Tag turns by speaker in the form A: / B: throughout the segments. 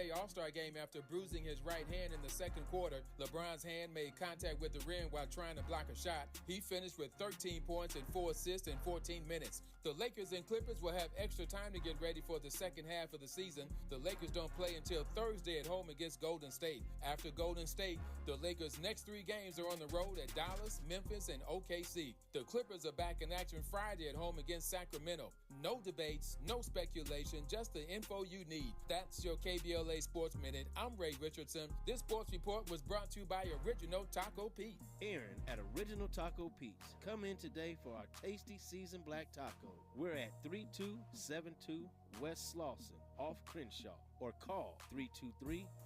A: NBA All-Star game after bruising his right hand in the second quarter. LeBron's hand made contact with the rim while trying to block a shot. He finished with 13 points and 4 assists in 14 minutes. The Lakers and Clippers will have extra time to get ready for the second half of the season. The Lakers don't play until Thursday at home against Golden State. After Golden State, the Lakers' next 3 games are on the road at Dallas, Memphis, and OKC. The Clippers are back in action Friday at home against Sacramento. No debates, no speculation, just the info you need. That's your KBLA Sports Minute. I'm Ray Richardson. This sports report was brought to you by Original Taco Pete.
B: Aaron at Original Taco Pete's. Come in today for our tasty seasoned black taco. We're at 3272 West Slauson off Crenshaw, or call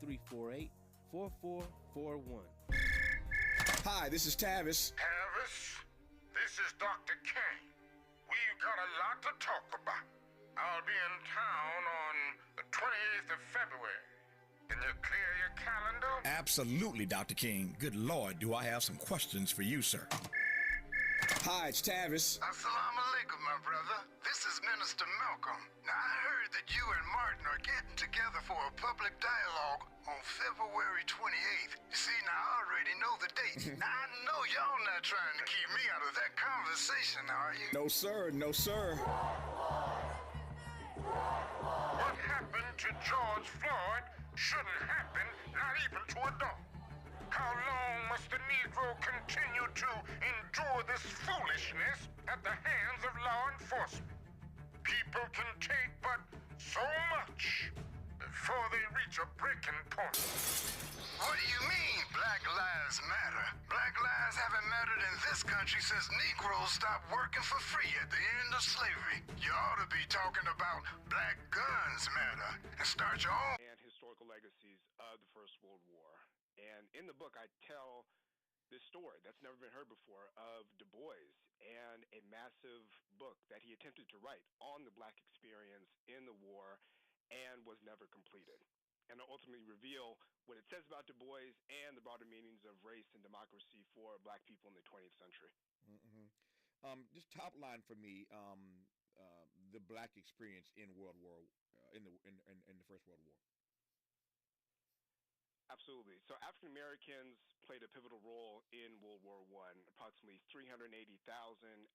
B: 323-348-4441.
C: Hi, this is Tavis.
D: Tavis, this is Dr. Kane. We've got a lot to talk about. I'll be in town on the 28th of February. Can you clear your calendar?
C: Absolutely, Dr. King. Good Lord, do I have some questions for you, sir. Hi, it's Tavis.
D: Assalamu alaikum, my brother. This is Minister Malcolm. Now, I heard that you and Martin are getting together for a public dialogue on February 28th. You see, now I already know the date. Now, I know y'all not trying to keep me out of that conversation, are you?
C: No, sir. No, sir.
D: What happened to George Floyd shouldn't happen, not even to a dog. How long must the Negro continue to endure this foolishness at the hands of law enforcement? People can take but so much before they reach a breaking point. What do you mean, Black Lives Matter? Black lives haven't mattered in this country since Negroes stopped working for free at the end of slavery. You ought to be talking about Black Guns Matter and start your own.
E: And historical legacies of the First World War. And in the book, I tell this story that's never been heard before of Du Bois and a massive book that he attempted to write on the Black experience in the war and was never completed. And I ultimately reveal what it says about Du Bois and the broader meanings of race and democracy for Black people in the 20th century.
F: Mm-hmm. Just top line for me, the Black experience in World War, in the First World War.
E: Absolutely. So African Americans played a pivotal role in World War I. Approximately 380,000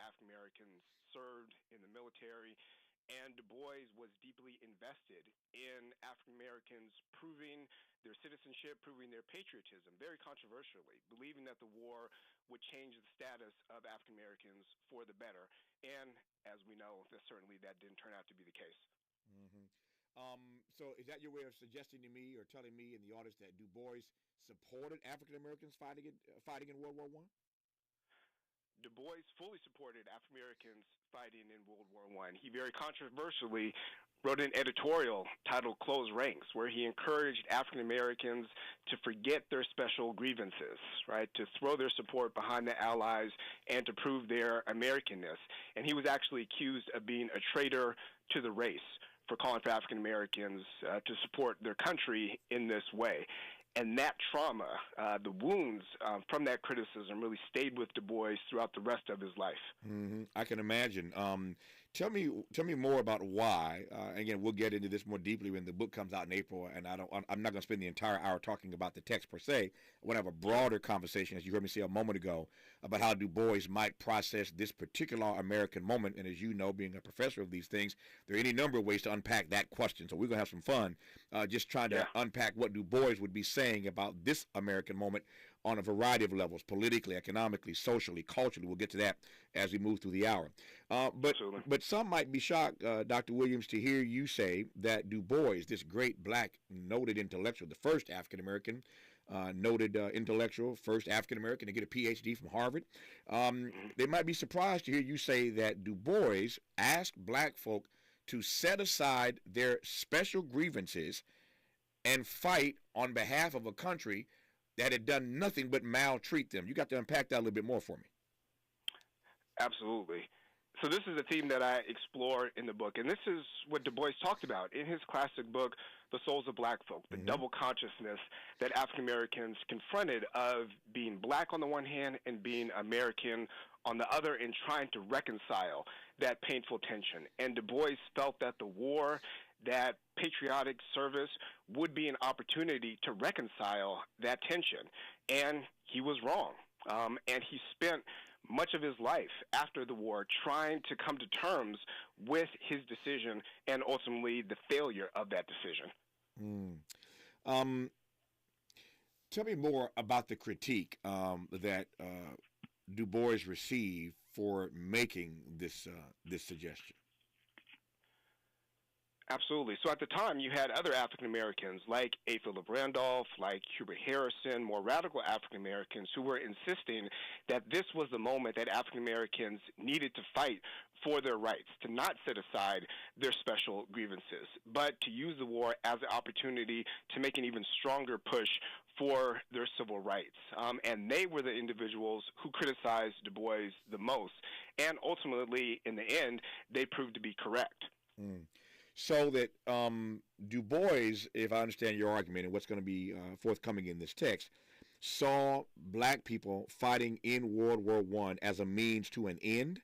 E: African Americans served in the military, and Du Bois was deeply invested in African Americans proving their citizenship, proving their patriotism, very controversially, believing that the war would change the status of African Americans for the better. And as we know, certainly that didn't turn out to be the case.
F: Mm-hmm. So is that your way of suggesting to me or telling me in the audience that Du Bois supported African Americans fighting in World War I?
E: Du Bois fully supported African Americans fighting in World War I. He very controversially wrote an editorial titled "Close Ranks," where he encouraged African Americans to forget their special grievances, right, to throw their support behind the Allies and to prove their Americanness. And he was actually accused of being a traitor to the race for calling for African Americans to support their country in this way. And that trauma, the wounds from that criticism really stayed with Du Bois throughout the rest of his life.
F: Mm-hmm. I can imagine. Tell me more about why. Again, we'll get into this more deeply when the book comes out in April, and I'm not going to spend the entire hour talking about the text per se. I want to have a broader conversation, as you heard me say a moment ago, about how Du Bois might process this particular American moment. And as you know, being a professor of these things, there are any number of ways to unpack that question. So we're going to have some fun just trying to unpack what Du Bois would be saying about this American moment on a variety of levels, politically, economically, socially, culturally. We'll get to that as we move through the hour. But some might be shocked, Dr. Williams, to hear you say that Du Bois, this great Black noted intellectual, the first African-American noted intellectual, first African-American to get a PhD from Harvard, they might be surprised to hear you say that Du Bois asked Black folk to set aside their special grievances and fight on behalf of a country that had done nothing but maltreat them. You got to unpack that a little bit more for me.
E: Absolutely. So this is a theme that I explore in the book, and this is what Du Bois talked about in his classic book, The Souls of Black Folk, the double consciousness that African Americans confronted of being Black on the one hand and being American on the other, and trying to reconcile that painful tension. And Du Bois felt that the war that patriotic service would be an opportunity to reconcile that tension. And he was wrong. And he spent much of his life after the war trying to come to terms with his decision and ultimately the failure of that decision.
F: Tell me more about the critique that Du Bois received for making this suggestion.
E: Absolutely. So at the time, you had other African Americans like A. Philip Randolph, like Hubert Harrison, more radical African Americans who were insisting that this was the moment that African Americans needed to fight for their rights, to not set aside their special grievances, but to use the war as an opportunity to make an even stronger push for their civil rights. And they were the individuals who criticized Du Bois the most. And ultimately, in the end, they proved to be correct.
F: So that Du Bois, if I understand your argument and what's going to be forthcoming in this text, saw black people fighting in World War I as a means to an end?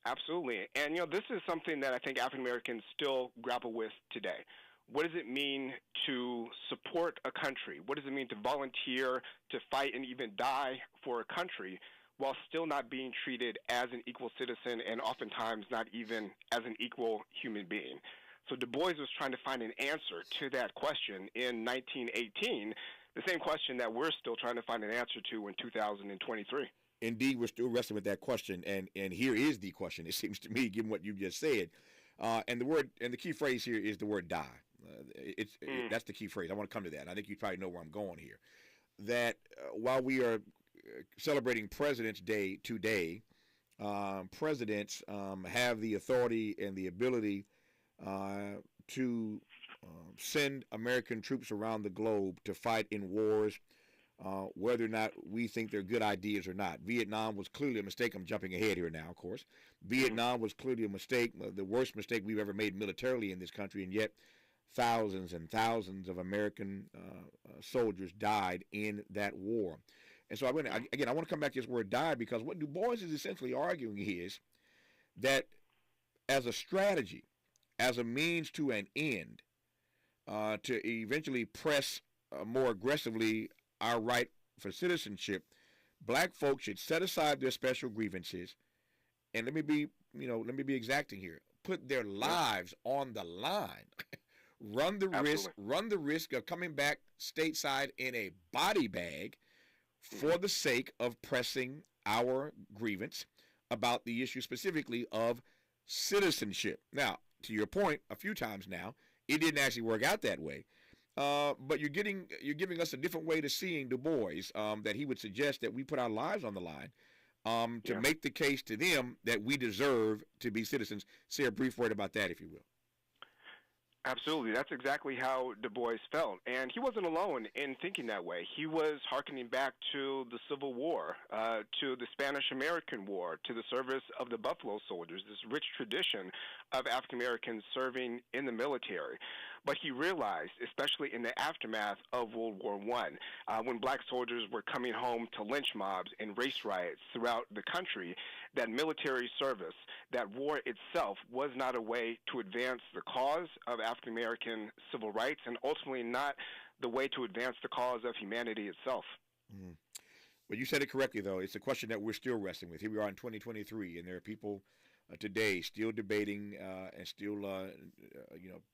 E: Absolutely. And, this is something that I think African Americans still grapple with today. What does it mean to support a country? What does it mean to volunteer, to fight, and even die for a country, while still not being treated as an equal citizen and oftentimes not even as an equal human being? So Du Bois was trying to find an answer to that question in 1918, the same question that we're still trying to find an answer to in 2023.
F: Indeed, we're still wrestling with that question, and here is the question, it seems to me, given what you just said. And the key phrase here is the word die. That's the key phrase. I want to come to that. And I think you probably know where I'm going here. That while we are celebrating President's Day today, presidents have the authority and the ability to send American troops around the globe to fight in wars, whether or not we think they're good ideas or not. Vietnam was clearly a mistake. I'm jumping ahead here now, of course. Vietnam was clearly a mistake, the worst mistake we've ever made militarily in this country, and yet thousands and thousands of American soldiers died in that war. And so I want to come back to this word die, because what Du Bois is essentially arguing is that as a strategy, as a means to an end, to eventually press more aggressively our right for citizenship, black folks should set aside their special grievances, and let me be exacting here, put their lives on the line, run the risk of coming back stateside in a body bag for the sake of pressing our grievance about the issue specifically of citizenship. Now, to your point, a few times now, it didn't actually work out that way. But you're giving us a different way to seeing Du Bois, that he would suggest that we put our lives on the line to make the case to them that we deserve to be citizens. Say a brief word about that, if you will.
E: Absolutely. That's exactly how Du Bois felt. And he wasn't alone in thinking that way. He was hearkening back to the Civil War, to the Spanish-American War, to the service of the Buffalo Soldiers, this rich tradition of African Americans serving in the military. But he realized, especially in the aftermath of World War I, when black soldiers were coming home to lynch mobs and race riots throughout the country, that military service, that war itself, was not a way to advance the cause of African American civil rights, and ultimately not the way to advance the cause of humanity itself.
F: Mm-hmm. Well, you said it correctly, though. It's a question that we're still wrestling with. Here we are in 2023, and there are people today still debating and still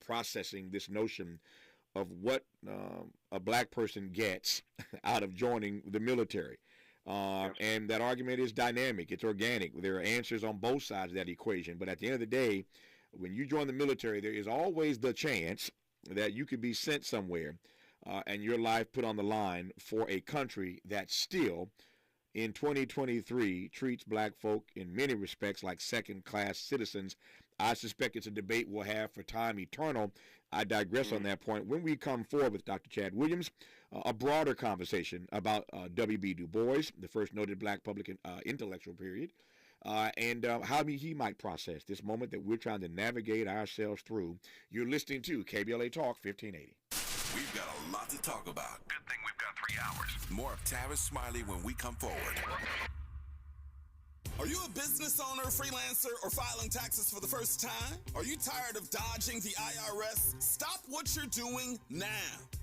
F: processing this notion of what a black person gets out of joining the military. And that argument is dynamic. It's organic. There are answers on both sides of that equation. But at the end of the day, when you join the military, there is always the chance that you could be sent somewhere and your life put on the line for a country that still, in 2023, treats black folk in many respects like second-class citizens. I suspect it's a debate we'll have for time eternal. I digress on that point. When we come forward with Dr. Chad Williams, a broader conversation about W.B. Du Bois, the first noted black public intellectual period, and how he might process this moment that we're trying to navigate ourselves through. You're listening to KBLA Talk 1580.
G: We've got a lot to talk about. Good thing we've got 3 hours. More of Tavis Smiley when we come forward. Are you a business owner, freelancer, or filing taxes for the first time? Are you tired of dodging the IRS? Stop what you're doing now.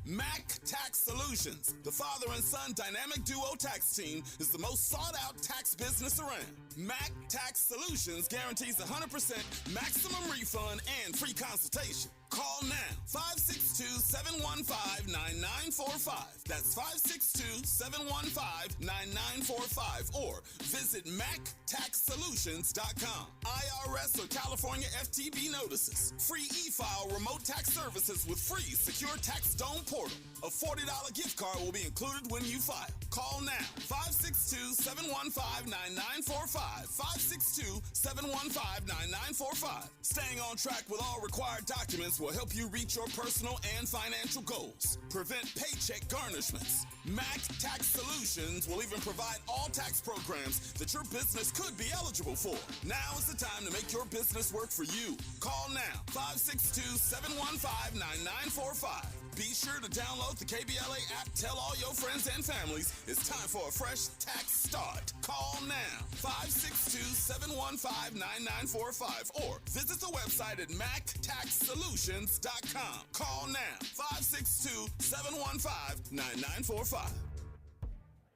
G: Mac Tax Solutions, the father and son dynamic duo tax team, is the most sought-out tax business around. Mac Tax Solutions guarantees 100% maximum refund and free consultation. Call now, 562-715-9945. That's 562-715-9945. Or visit MacTaxSolutions.com. IRS or California FTB notices. Free e-file remote tax services with free secure tax dome portal. A $40 gift card will be included when you file. Call now, 562-715-9945. 562-715-9945. Staying on track with all required documents will help you reach your personal and financial goals. Prevent paycheck garnishments. Mac Tax Solutions will even provide all tax programs that your business could be eligible for. Now is the time to make your business work for you. Call now, 562-715-9945. Be sure to download the KBLA app. Tell all your friends and families it's time for a fresh tax start. Call now, 562-715-9945, or visit the website at MacTaxSolutions.com. Call now, 562-715-9945.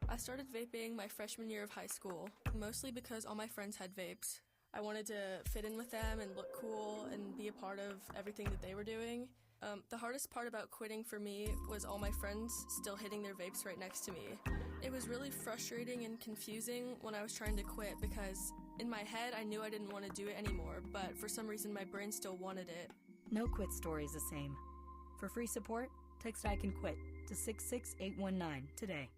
H: I started vaping my freshman year of high school, mostly because all my friends had vapes. I wanted to fit in with them and look cool and be a part of everything that they were doing. The hardest part about quitting for me was all my friends still hitting their vapes right next to me. It was really frustrating and confusing when I was trying to quit because in my head I knew I didn't want to do it anymore, but for some reason my brain still wanted it.
I: No quit story is the same. For free support, text I Can Quit to 66819 today.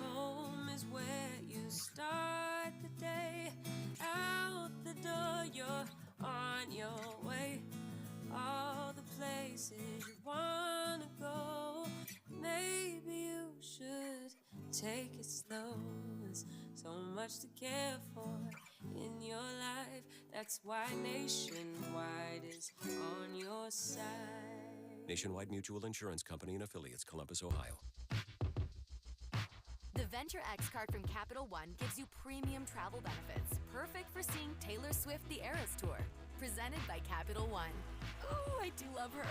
J: Home is where you start the day. Out the door, you're on your way. All the places you want to go. Maybe you should take it slow. There's so much to care for in your life. That's why Nationwide is on your side.
K: Nationwide Mutual Insurance Company and Affiliates, Columbus, Ohio.
L: The Venture X card from Capital One gives you premium travel benefits, perfect for seeing Taylor Swift The Eras Tour. Presented by Capital One. Oh, I do love her.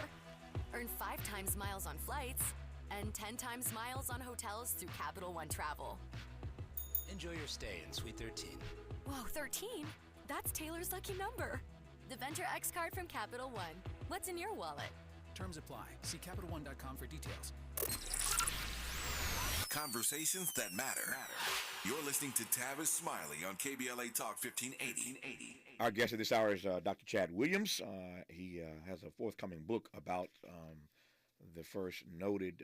L: Earn 5 times miles on flights and 10 times miles on hotels through Capital One Travel.
M: Enjoy your stay in Suite 13.
L: Whoa, 13? That's Taylor's lucky number. The Venture X card from Capital One. What's in your wallet?
M: Terms apply. See CapitalOne.com for details.
G: Conversations that matter. You're listening to Tavis Smiley on KBLA Talk 1580.
F: Our guest at this hour is Dr. Chad Williams. He has a forthcoming book about the first noted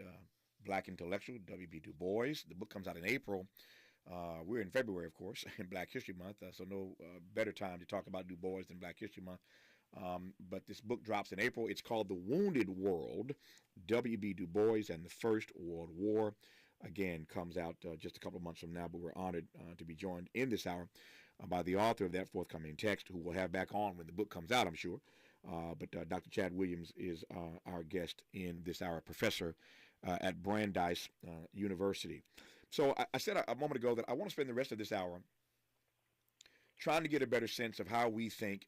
F: black intellectual, W.B. Du Bois. The book comes out in April. We're in February, of course, in Black History Month, so no better time to talk about Du Bois than Black History Month. But this book drops in April. It's called The Wounded World, W.B. Du Bois and the First World War. Again, comes out just a couple of months from now, but we're honored to be joined in this hour by the author of that forthcoming text, who we'll have back on when the book comes out, I'm sure. But Dr. Chad Williams is our guest in this hour, professor at Brandeis University. So I said a moment ago that I want to spend the rest of this hour trying to get a better sense of how we think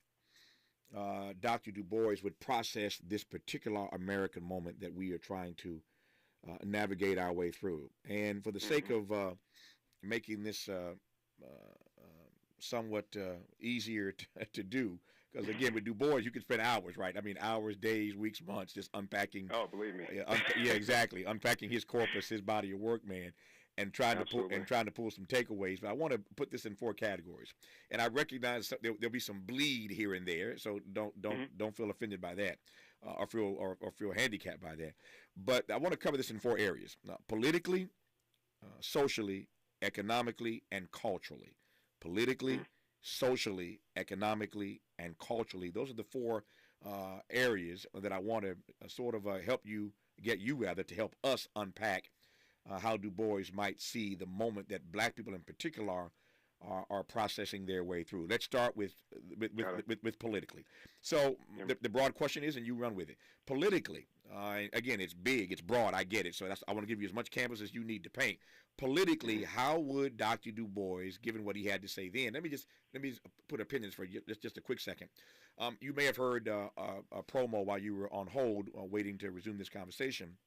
F: Dr. Du Bois would process this particular American moment that we are trying to navigate our way through. And for the sake of making this somewhat easier to do, because again, with Du Bois, you could spend hours, right? I mean, hours, days, weeks, months, just unpacking.
E: Oh, believe me.
F: Yeah, exactly. Unpacking his corpus, his body of work, man, and trying to pull some takeaways. But I want to put this in 4 categories, and I recognize there'll be some bleed here and there, so don't feel offended by that, or feel handicapped by that. But I want to cover this in 4 areas: politically, socially, economically, and culturally. Politically, socially, economically, and culturally. Those are the 4 areas that I want to sort of help us unpack how Du Bois might see the moment that black people in particular are processing their way through. Let's start with politically. So the broad question is, and you run with it, politically, Again, it's big, it's broad. I get it. So I want to give you as much canvas as you need to paint. Politically, how would Dr. Du Bois, given what he had to say then? Let me put a pin in this for you, just a quick second. You may have heard a promo while you were on hold, waiting to resume this conversation.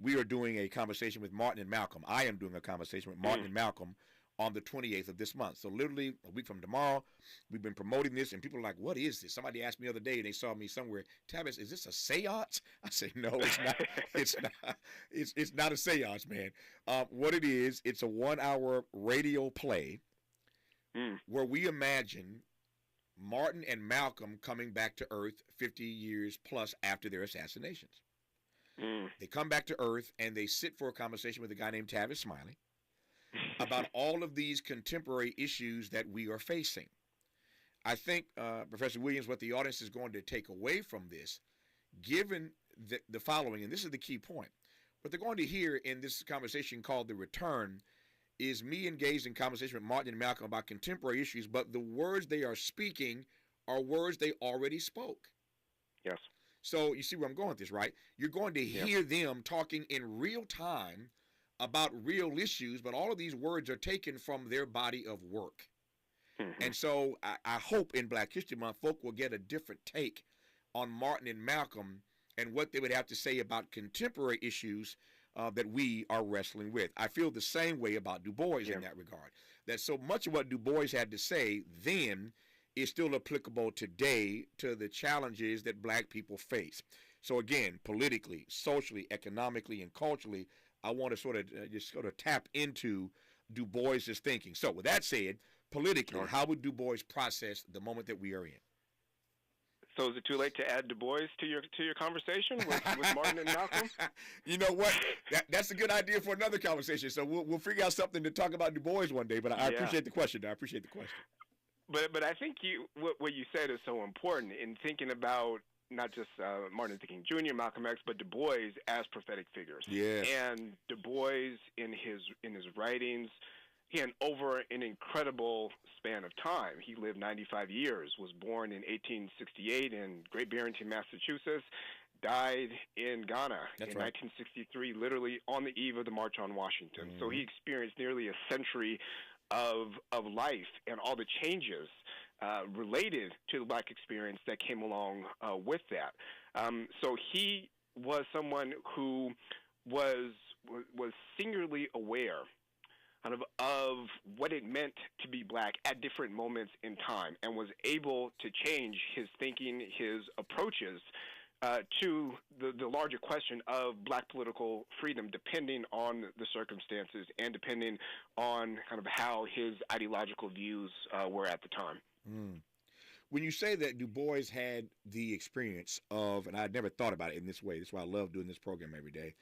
F: We are doing a conversation with Martin and Malcolm. I am doing a conversation with Martin and Malcolm on the 28th of this month. So literally a week from tomorrow, we've been promoting this, and people are like, what is this? Somebody asked me the other day, and they saw me somewhere, Tavis, is this a seance? I say, no, it's not. It's not a seance, man. What it is, it's a 1-hour radio play where we imagine Martin and Malcolm coming back to Earth 50 years plus after their assassinations. They come back to Earth, and they sit for a conversation with a guy named Tavis Smiley about all of these contemporary issues that we are facing. I think, Professor Williams, what the audience is going to take away from this, given the following, and this is the key point, what they're going to hear in this conversation called The Return is me engaged in conversation with Martin and Malcolm about contemporary issues, but the words they are speaking are words they already spoke.
E: Yes.
F: So you see where I'm going with this, right? You're going to hear them talking in real time about real issues, but all of these words are taken from their body of work. And so I hope in Black History Month, folk will get a different take on Martin and Malcolm and what they would have to say about contemporary issues that we are wrestling with. I feel the same way about Du Bois in that regard, that so much of what Du Bois had to say then is still applicable today to the challenges that Black people face. So again, politically, socially, economically, and culturally, I want to sort of tap into Du Bois's thinking. So with that said, politically, how would Du Bois process the moment that we are in?
E: So is it too late to add Du Bois to your conversation with Martin and Malcolm?
F: You know what? That's a good idea for another conversation. So we'll figure out something to talk about Du Bois one day. But I appreciate the question.
E: But I think what you said is so important in thinking about not just Martin Luther King Jr., Malcolm X, but Du Bois as prophetic figures.
F: Yeah.
E: And Du Bois in his writings, again, over an incredible span of time. He lived 95 years, was born in 1868 in Great Barrington, Massachusetts, died in Ghana in 1963, literally on the eve of the March on Washington. So he experienced nearly a century of life and all the changes related to the Black experience that came along with that. So he was someone who was singularly aware of what it meant to be Black at different moments in time, and was able to change his thinking, his approaches to the larger question of Black political freedom, depending on the circumstances and depending on kind of how his ideological views were at the time.
F: When you say that Du Bois had the experience of, and I'd never thought about it in this way, that's why I love doing this program every day.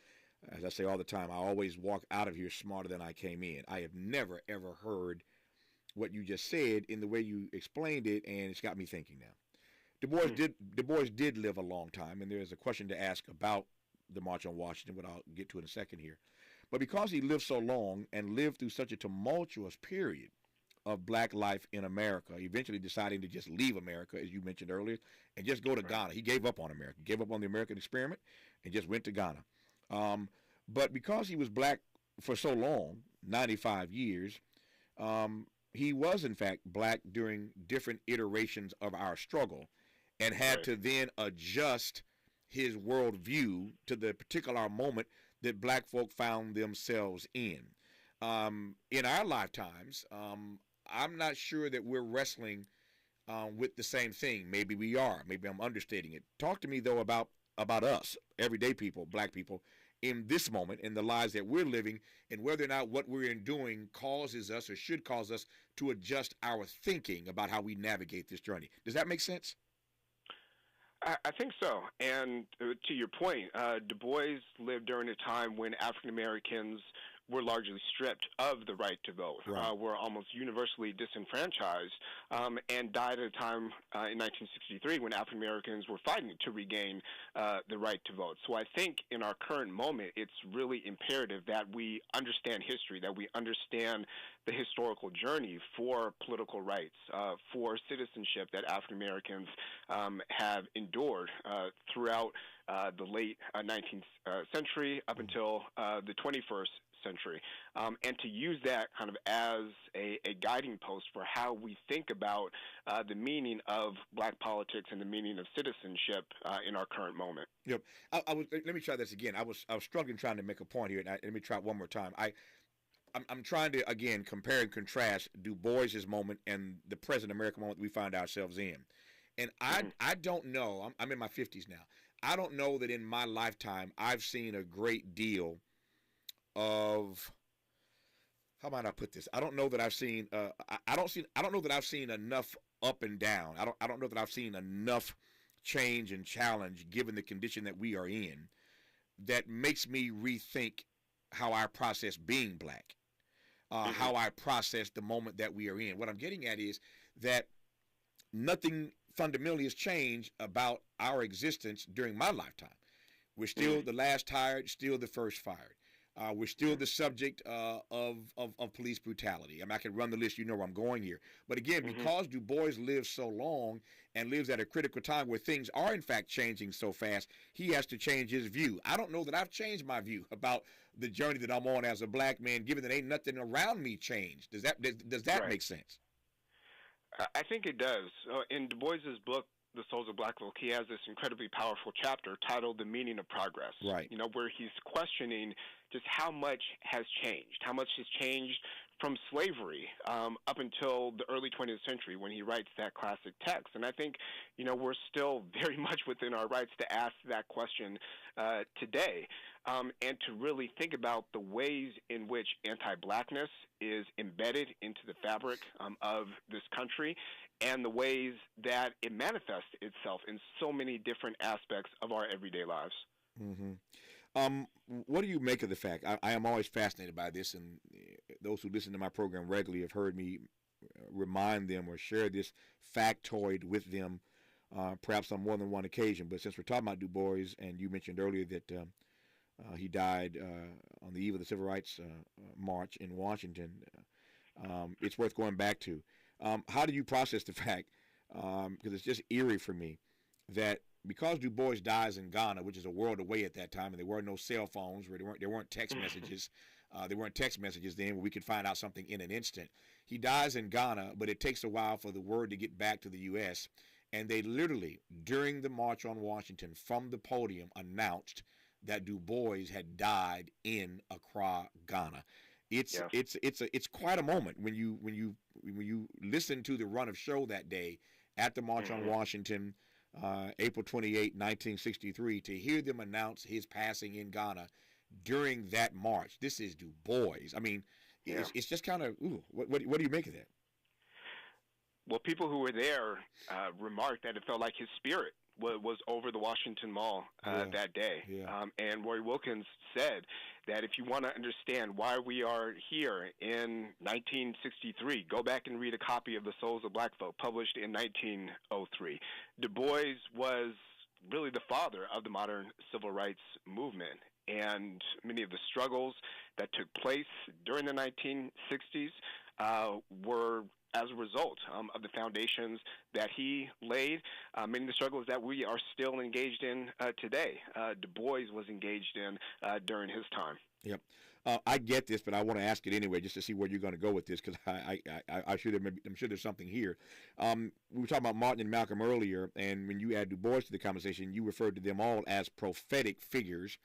F: As I say all the time, I always walk out of here smarter than I came in. I have never, ever heard what you just said in the way you explained it, and it's got me thinking now. Du Bois did live a long time, and there's a question to ask about the March on Washington, but I'll get to in a second here. But because he lived so long and lived through such a tumultuous period of Black life in America, eventually deciding to just leave America, as you mentioned earlier, and just go to Ghana. He gave up on America, gave up on the American experiment, and just went to Ghana. But because he was Black for so long, 95 years, he was, in fact, Black during different iterations of our struggle, and had to then adjust his worldview to the particular moment that Black folk found themselves in. In our lifetimes, I'm not sure that we're wrestling with the same thing. Maybe we are. Maybe I'm understating it. Talk to me, though, about us, everyday people, Black people, in this moment, in the lives that we're living, and whether or not what we're doing causes us or should cause us to adjust our thinking about how we navigate this journey. Does that make sense?
E: I think so. And to your point, Du Bois lived during a time when African Americans we're largely stripped of the right to vote.
F: Right.
E: We're almost universally disenfranchised, and died at a time in 1963 when African Americans were fighting to regain the right to vote. So I think in our current moment, it's really imperative that we understand history, that we understand the historical journey for political rights, for citizenship that African Americans have endured throughout the late 19th century up until the 21st century, and to use that kind of as a guiding post for how we think about the meaning of black politics and the meaning of citizenship in our current moment.
F: Yep. Let me try this again. I was struggling trying to make a point here, and let me try it one more time. I'm trying to, again, compare and contrast Du Bois's moment and the present American moment we find ourselves in. And I don't know, I'm in my 50s now, I don't know that in my lifetime I've seen a great deal of, how might I put this? I don't know that I've seen, I don't know that I've seen enough up and down. I don't know that I've seen enough change and challenge given the condition that we are in that makes me rethink how I process being black. How I process the moment that we are in. What I'm getting at is that nothing fundamentally has changed about our existence during my lifetime. We're still the last hired, still the first fired. We're still the subject of police brutality. I mean, I can run the list. You know where I'm going here. But again, because Du Bois lived so long and lives at a critical time where things are, in fact, changing so fast, he has to change his view. I don't know that I've changed my view about the journey that I'm on as a black man, given that ain't nothing around me changed. Does that make sense?
E: I think it does. In Du Bois's book, The Souls of Black Folk, he has this incredibly powerful chapter titled The Meaning of Progress.
F: Right.
E: You know, where he's questioning just how much has changed, how much has changed from slavery up until the early 20th century when he writes that classic text. And I think, you know, we're still very much within our rights to ask that question today, and to really think about the ways in which anti-blackness is embedded into the fabric of this country and the ways that it manifests itself in so many different aspects of our everyday lives.
F: What do you make of the fact? I am always fascinated by this, and those who listen to my program regularly have heard me remind them or share this factoid with them, perhaps on more than one occasion. But since we're talking about Du Bois, and you mentioned earlier that he died on the eve of the Civil Rights March in Washington, it's worth going back to. How do you process the fact, because it's just eerie for me, that because Du Bois dies in Ghana, which is a world away at that time, and there were no cell phones, there weren't text messages. There weren't text messages then where we could find out something in an instant. He dies in Ghana, but it takes a while for the word to get back to the U.S., and they literally, during the March on Washington, from the podium, announced that Du Bois had died in Accra, Ghana. It's quite a moment when you listen to the run of show that day at the March on Washington, April 28, 1963, to hear them announce his passing in Ghana during that march. This is Du Bois. I mean, it's just kind of, what do you make of that?
E: Well, people who were there remarked that it felt like his spirit was over the Washington Mall that day. And Roy Wilkins said that if you want to understand why we are here in 1963, go back and read a copy of The Souls of Black Folk, published in 1903. Du Bois was really the father of the modern civil rights movement, and many of the struggles that took place during the 1960s were as a result of the foundations that he laid. Many of the struggles that we are still engaged in today, Du Bois was engaged in during his time.
F: Yep. I get this, but I want to ask it anyway, just to see where you're going to go with this, because I'm sure there's something here. We were talking about Martin and Malcolm earlier, and when you add Du Bois to the conversation, you referred to them all as prophetic figures.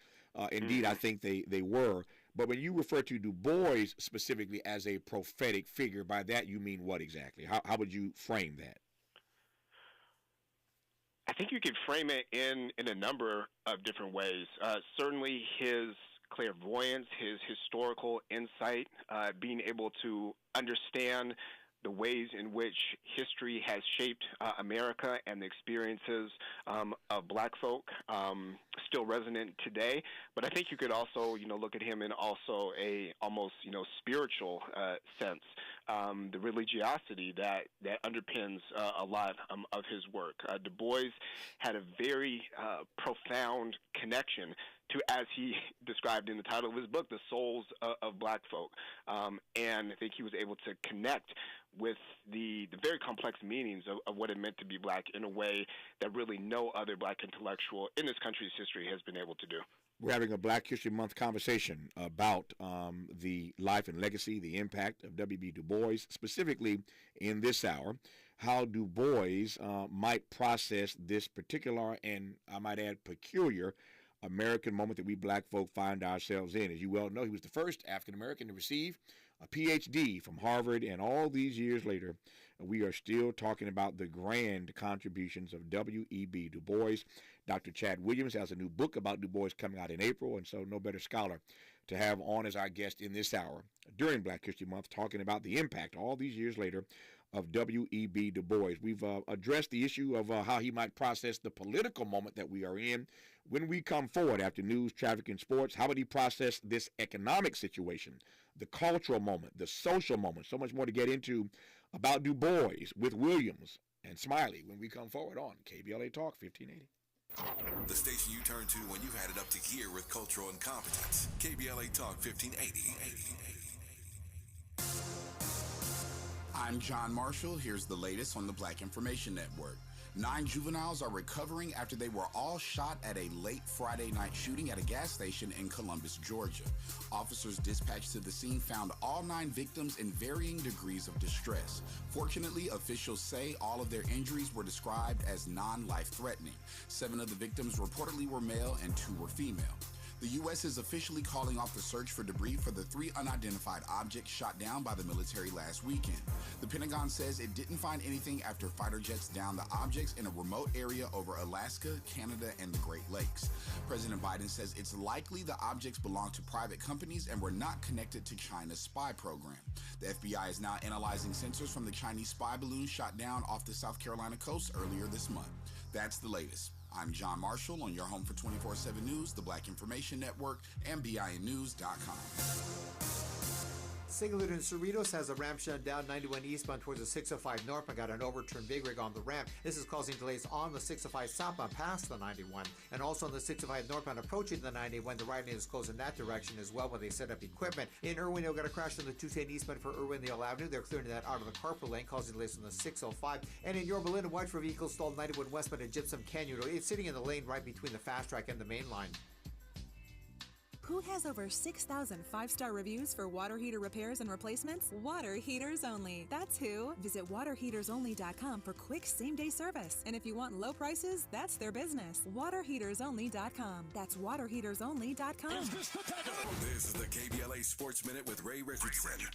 F: Indeed, I think they were. But when you refer to Du Bois specifically as a prophetic figure, by that you mean what exactly? How would you frame that?
E: I think you could frame it in a number of different ways. Certainly his clairvoyance, his historical insight, being able to understand the ways in which history has shaped America and the experiences of black folk still resonant today. But I think you could also, look at him in also a almost, spiritual sense. The religiosity that underpins a lot of his work. Du Bois had a very profound connection to, as he described in the title of his book, the souls of black folk. And I think he was able to connect with the very complex meanings of what it meant to be black in a way that really no other black intellectual in this country's history has been able to do.
F: We're having a Black History Month conversation about the life and legacy, the impact of W.B. Du Bois, specifically in this hour, how Du Bois might process this particular and, I might add, peculiar American moment that we black folk find ourselves in. As you well know, he was the first African-American to receive a Ph.D. from Harvard, and all these years later, we are still talking about the grand contributions of W.E.B. Du Bois. Dr. Chad Williams has a new book about Du Bois coming out in April, and so no better scholar to have on as our guest in this hour during Black History Month, talking about the impact all these years later of W.E.B. Du Bois. We've addressed the issue of how he might process the political moment that we are in when we come forward after news, traffic, and sports. How would he process this economic situation, the cultural moment, the social moment? So much more to get into about Du Bois with Williams and Smiley when we come forward on KBLA Talk 1580.
N: The station you turn to when you've had it up to gear with cultural incompetence. KBLA Talk 1580.
O: I'm John Marshall. Here's the latest on the Black Information Network. 9 juveniles are recovering after they were all shot at a late Friday night shooting at a gas station in Columbus, Georgia. Officers dispatched to the scene found all 9 victims in varying degrees of distress. Fortunately, officials say all of their injuries were described as non-life-threatening. 7 of the victims reportedly were male and 2 were female. The U.S. is officially calling off the search for debris for the 3 unidentified objects shot down by the military last weekend. The Pentagon says it didn't find anything after fighter jets downed the objects in a remote area over Alaska, Canada, and the Great Lakes. President Biden says it's likely the objects belong to private companies and were not connected to China's spy program. The FBI is now analyzing sensors from the Chinese spy balloon shot down off the South Carolina coast earlier this month. That's the latest. I'm John Marshall on your home for 24/7 News, the Black Information Network, and BINnews.com.
P: St. Louis and Cerritos has a ramp shut down 91 eastbound towards the 605 northbound. Got an overturned big rig on the ramp. This is causing delays on the 605 southbound past the 91. And also on the 605 northbound approaching the 91. The right lane is closed in that direction as well when they set up equipment. In Irwin, they've got a crash on the 210 eastbound for Irwindale Avenue. They're clearing that out of the carpool lane, causing delays on the 605. And in Yorba Linda, watch for vehicles stalled 91 westbound at Gypsum Canyon. It's sitting in the lane right between the fast track and the main line.
Q: Who has over 6,000 5-star reviews for water heater repairs and replacements? Water Heaters Only. That's who. Visit waterheatersonly.com for quick same-day service. And if you want low prices, that's their business. Waterheatersonly.com. That's waterheatersonly.com.
N: This is the KBLA Sports Minute with Ray Richardson.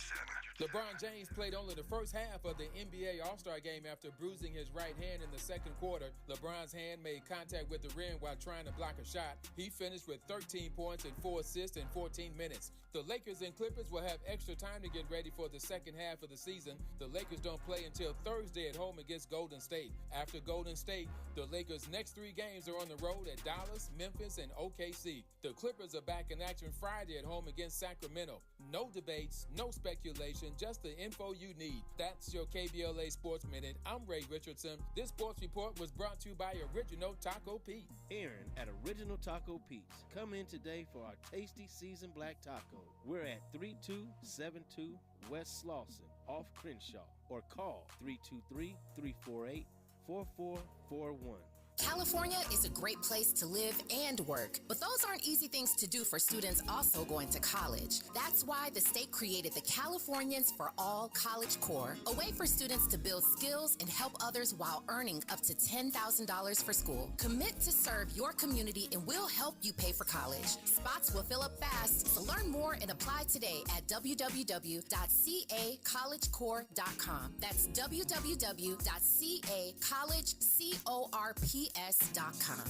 A: LeBron James played only the first half of the NBA All-Star game after bruising his right hand in the second quarter. LeBron's hand made contact with the rim while trying to block a shot. He finished with 13 points and 4 assists in 14 minutes. The Lakers and Clippers will have extra time to get ready for the second half of the season. The Lakers don't play until Thursday at home against Golden State. After Golden State, the Lakers' next 3 games are on the road at Dallas, Memphis, and OKC. The Clippers are back in action Friday at home against Sacramento. No debates, no speculation, just the info you need. That's your KBLA Sports Minute. I'm Ray Richardson. This sports report was brought to you by Original Taco Pete.
B: Aaron at Original Taco Pete's. Come in today for our tasty seasoned black taco. We're at 3272 West Slauson off Crenshaw, or call 323-348-4441.
R: California is a great place to live and work, but those aren't easy things to do for students also going to college. That's why the state created the Californians for All College Corps, a way for students to build skills and help others while earning up to $10,000 for school. Commit to serve your community and we'll help you pay for college. Spots will fill up fast, so learn more and apply today at www.cacollegecorps.com. That's www.cacollegecorps.com.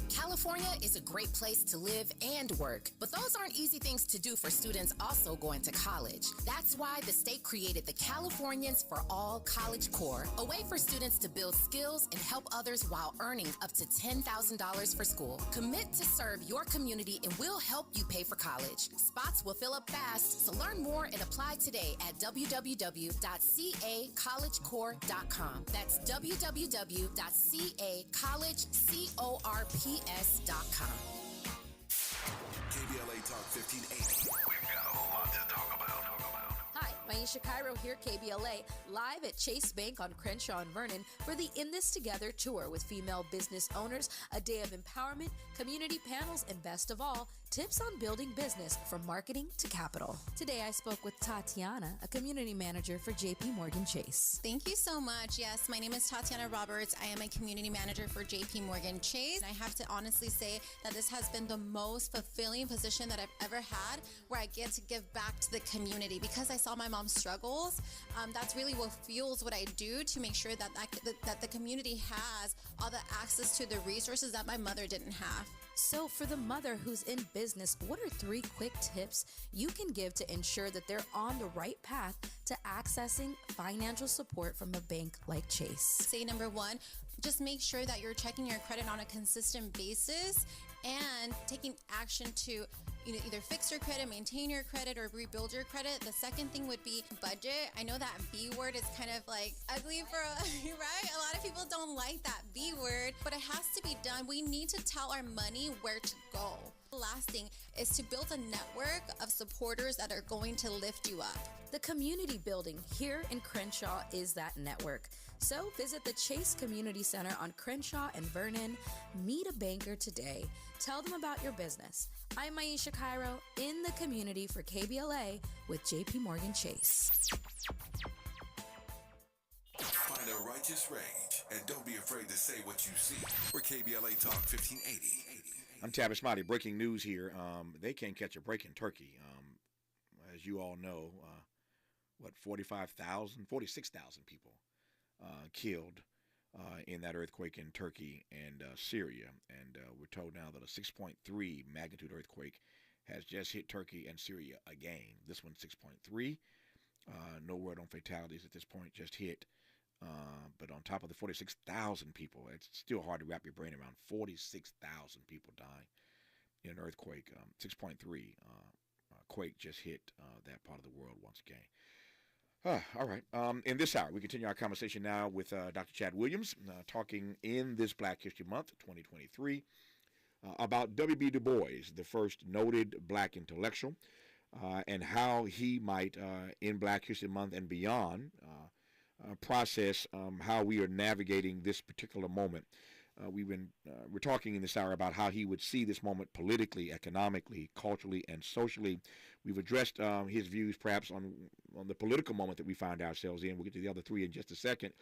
R: California is a great place to live and work, but those aren't easy things to do for students also going to college. That's why the state created the Californians for All College Corps, a way for students to build skills and help others while earning up to $10,000 for school. Commit to serve your community and we'll help you pay for college. Spots will fill up fast, so learn more and apply today at www.cacollegecorps.com. That's www.cacollegecorps.com.
N: KBLA Talk 1580. We've got a lot to talk about.
S: Hi, Maisha Cairo here, KBLA, live at Chase Bank on Crenshaw and Vernon for the In This Together tour with female business owners, a day of empowerment, community panels, and best of all, tips on building business from marketing to capital. Today I spoke with Tatiana, a community manager for JP Morgan Chase.
T: Thank you so much. Yes, my name is Tatiana Roberts. I am a community manager for JP Morgan Chase. I have to honestly say that this has been the most fulfilling position that I've ever had, where I get to give back to the community because I saw my mom's struggles. That's really what fuels what I do to make sure that the community has all the access to the resources that my mother didn't have.
S: So for the mother who's in business, what are 3 quick tips you can give to ensure that they're on the right path to accessing financial support from a bank like Chase?
T: Say number 1, just make sure that you're checking your credit on a consistent basis and taking action to either fix your credit, maintain your credit, or rebuild your credit. The second thing would be budget. I know that B word is kind of like ugly for, right? A lot of people don't like that B word, but it has to be done. We need to tell our money where to go. The last thing is to build a network of supporters that are going to lift you up.
S: The community building here in Crenshaw is that network. So visit the Chase Community Center on Crenshaw and Vernon. Meet a banker today. Tell them about your business. I'm Maisha Cairo in the community for KBLA with JP Morgan Chase.
N: Find a righteous rage and don't be afraid to say what you see. We're KBLA Talk 1580.
F: I'm Tavis Smiley. Breaking news here. They can't catch a break in Turkey. As you all know, 46,000 people killed in that earthquake in Turkey and Syria. And we're told now that a 6.3 magnitude earthquake has just hit Turkey and Syria again. This one 6.3. No word on fatalities at this point, just hit. But on top of the 46,000 people, it's still hard to wrap your brain around 46,000 people dying in an earthquake. 6.3 quake just hit that part of the world once again. All right. In this hour, we continue our conversation now with Dr. Chad Williams, talking in this Black History Month, 2023, about W.B. Du Bois, the first noted black intellectual, and how he might, in Black History Month and beyond, process how we are navigating this particular moment. We're talking in this hour about how he would see this moment politically, economically, culturally, and socially. We've addressed his views perhaps on the political moment that we find ourselves in. We'll get to the other 3 in just a second.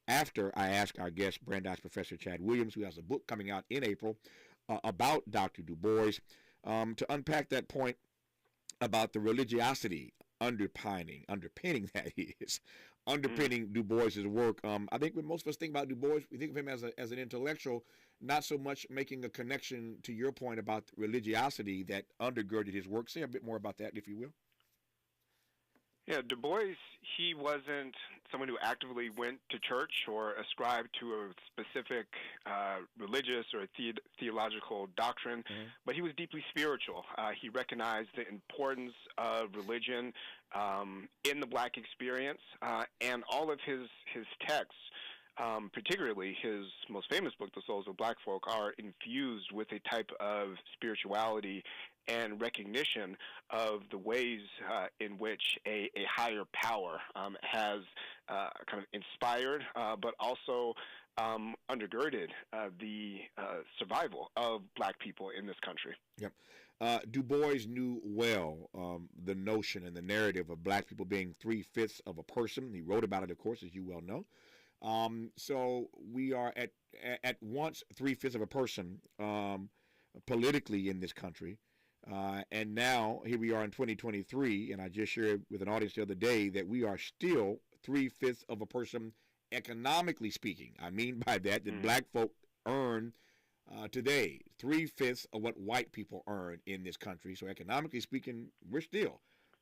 F: After I ask our guest, Brandeis Professor Chad Williams, who has a book coming out in April about Dr. Du Bois, to unpack that point about the religiosity underpinning Du Bois' work. I think when most of us think about Du Bois, we think of him as an intellectual, not so much making a connection to your point about religiosity that undergirded his work. Say a bit more about that, if you will.
E: Yeah, Du Bois, he wasn't someone who actively went to church or ascribed to a specific religious or theological doctrine, but he was deeply spiritual. He recognized the importance of religion in the black experience, and all of his texts, particularly his most famous book, The Souls of Black Folk, are infused with a type of spirituality and recognition of the ways in which a higher power has kind of inspired, but also undergirded the survival of black people in this country.
F: Yep. Du Bois knew well the notion and the narrative of black people being 3/5 of a person. He wrote about it, of course, as you well know. So we are at once 3/5 of a person politically in this country. And now here we are in 2023, and I just shared with an audience the other day that we are still 3/5 of a person economically speaking. I mean by that black folk earn today, 3/5 of what white people earn in this country. So economically speaking, we're still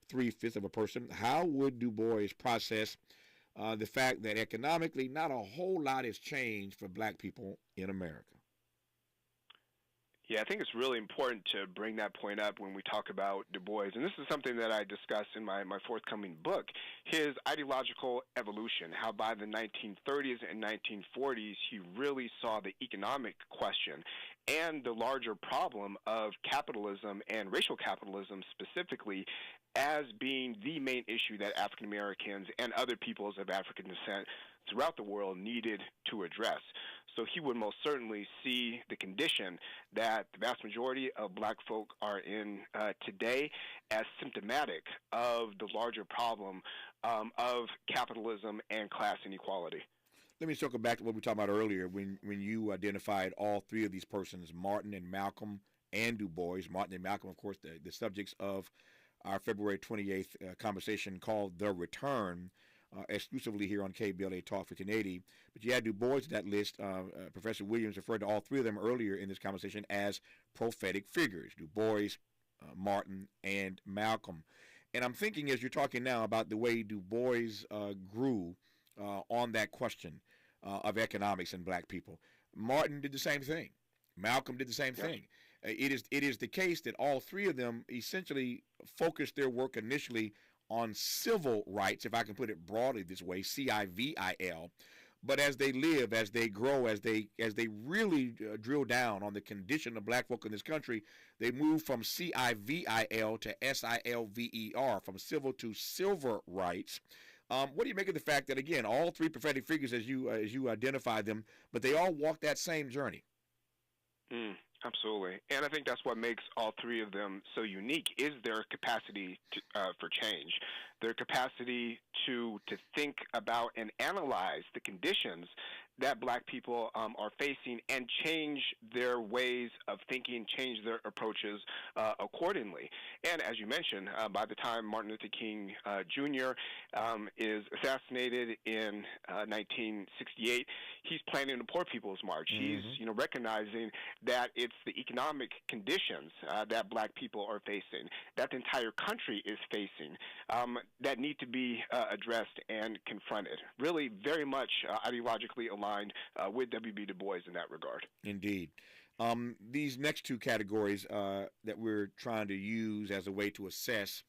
F: 3/5 of a person. How would Du Bois process the fact that economically not a whole lot has changed for black people in America?
E: Yeah, I think it's really important to bring that point up when we talk about Du Bois. And this is something that I discuss in my forthcoming book, his ideological evolution, how by the 1930s and 1940s, he really saw the economic question and the larger problem of capitalism and racial capitalism specifically as being the main issue that African Americans and other peoples of African descent throughout the world needed to address. So he would most certainly see the condition that the vast majority of black folk are in today as symptomatic of the larger problem of capitalism and class inequality.
F: Let me circle back to what we talked about earlier when you identified all three of these persons, Martin and Malcolm and Du Bois. Martin and Malcolm, of course, the subjects of our February 28th conversation called The Return, exclusively here on KBLA Talk 1580. But you had Du Bois to that list. Professor Williams referred to all three of them earlier in this conversation as prophetic figures, Du Bois, Martin, and Malcolm. And I'm thinking as you're talking now about the way Du Bois grew on that question of economics and black people. Martin did the same thing. Malcolm did the same thing. It is the case that all three of them essentially focused their work initially on civil rights, if I can put it broadly this way, CIVIL. But as they live, as they grow, as they really drill down on the condition of black folk in this country, they move from CIVIL to SILVER, from civil to silver rights. What do you make of the fact that, again, all three prophetic figures, as you identify them, but they all walk that same journey?
E: Absolutely. And I think that's what makes all three of them so unique is their capacity for change, their capacity to think about and analyze the conditions that black people are facing and change their ways of thinking, change their approaches accordingly. And as you mentioned, by the time Martin Luther King Jr. Is assassinated in 1968, he's planning the Poor People's March. He's recognizing that it's the economic conditions that black people are facing, that the entire country is facing, that need to be addressed and confronted. Really very much ideologically aligned with W.B. Du Bois in that regard.
F: Indeed. These next two categories that we're trying to use as a way to assess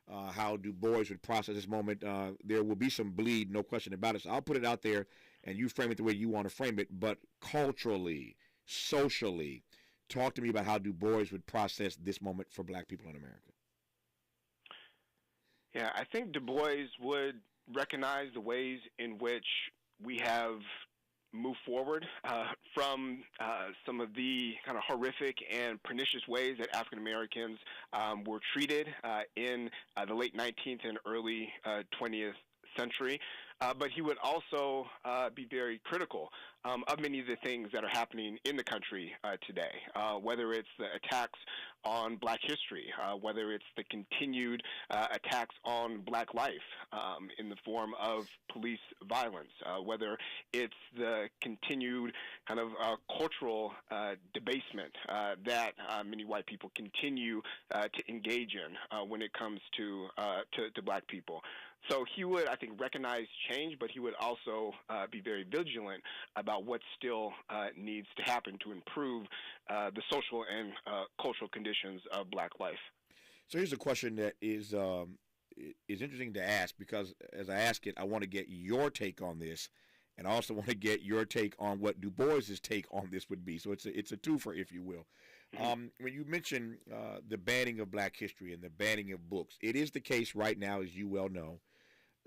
F: how Du Bois would process this moment, there will be some bleed, no question about it. So I'll put it out there, and you frame it the way you want to frame it. But culturally, socially, talk to me about how Du Bois would process this moment for black people in America.
E: Yeah, I think Du Bois would recognize the ways in which we have moved forward from some of the kind of horrific and pernicious ways that African Americans were treated in the late 19th and early 20th century. But he would also be very critical of many of the things that are happening in the country today, whether it's the attacks on black history, whether it's the continued attacks on black life in the form of police violence, whether it's the continued kind of cultural debasement that many white people continue to engage in when it comes to black people. So he would, I think, recognize change, but he would also be very vigilant about what still needs to happen to improve the social and cultural conditions of black life.
F: So here's a question that is interesting to ask, because as I ask it, I want to get your take on this, and I also want to get your take on what Du Bois's take on this would be. So it's a twofer, if you will. When you mention the banning of black history and the banning of books, it is the case right now, as you well know,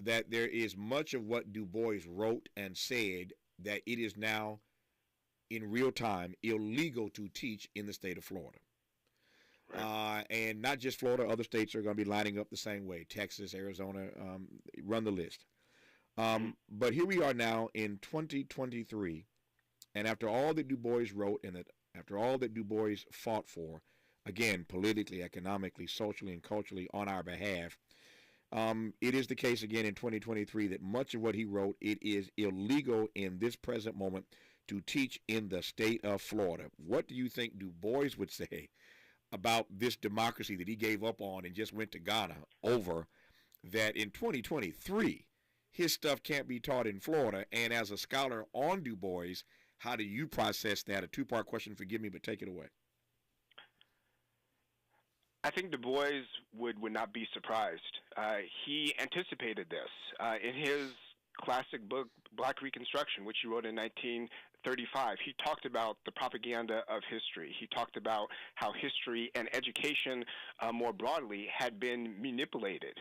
F: that there is much of what Du Bois wrote and said that it is now in real time illegal to teach in the state of Florida. Right. And not just Florida, other states are going to be lining up the same way. Texas, Arizona, run the list. But here we are now in 2023, and after all that Du Bois wrote and after all that Du Bois fought for, again, politically, economically, socially, and culturally on our behalf, it is the case again in 2023 that much of what he wrote, it is illegal in this present moment to teach in the state of Florida. What do you think Du Bois would say about this democracy that he gave up on and just went to Ghana over, that in 2023, his stuff can't be taught in Florida? And as a scholar on Du Bois, how do you process that? A two-part question, forgive me, but take it away.
E: I think Du Bois would not be surprised. He anticipated this. In his classic book, Black Reconstruction, which he wrote in 1935, he talked about the propaganda of history. He talked about how history and education more broadly had been manipulated,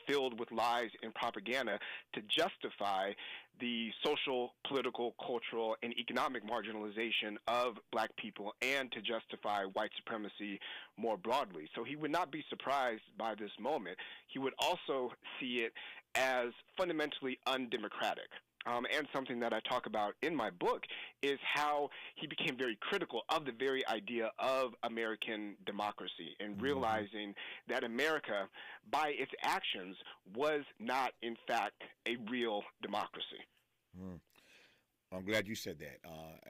E: filled with lies and propaganda to justify the social, political, cultural, and economic marginalization of black people and to justify white supremacy more broadly. So he would not be surprised by this moment. He would also see it as fundamentally undemocratic. And something that I talk about in my book is how he became very critical of the very idea of American democracy and realizing that America, by its actions, was not, in fact, a real democracy.
F: I'm glad you said that,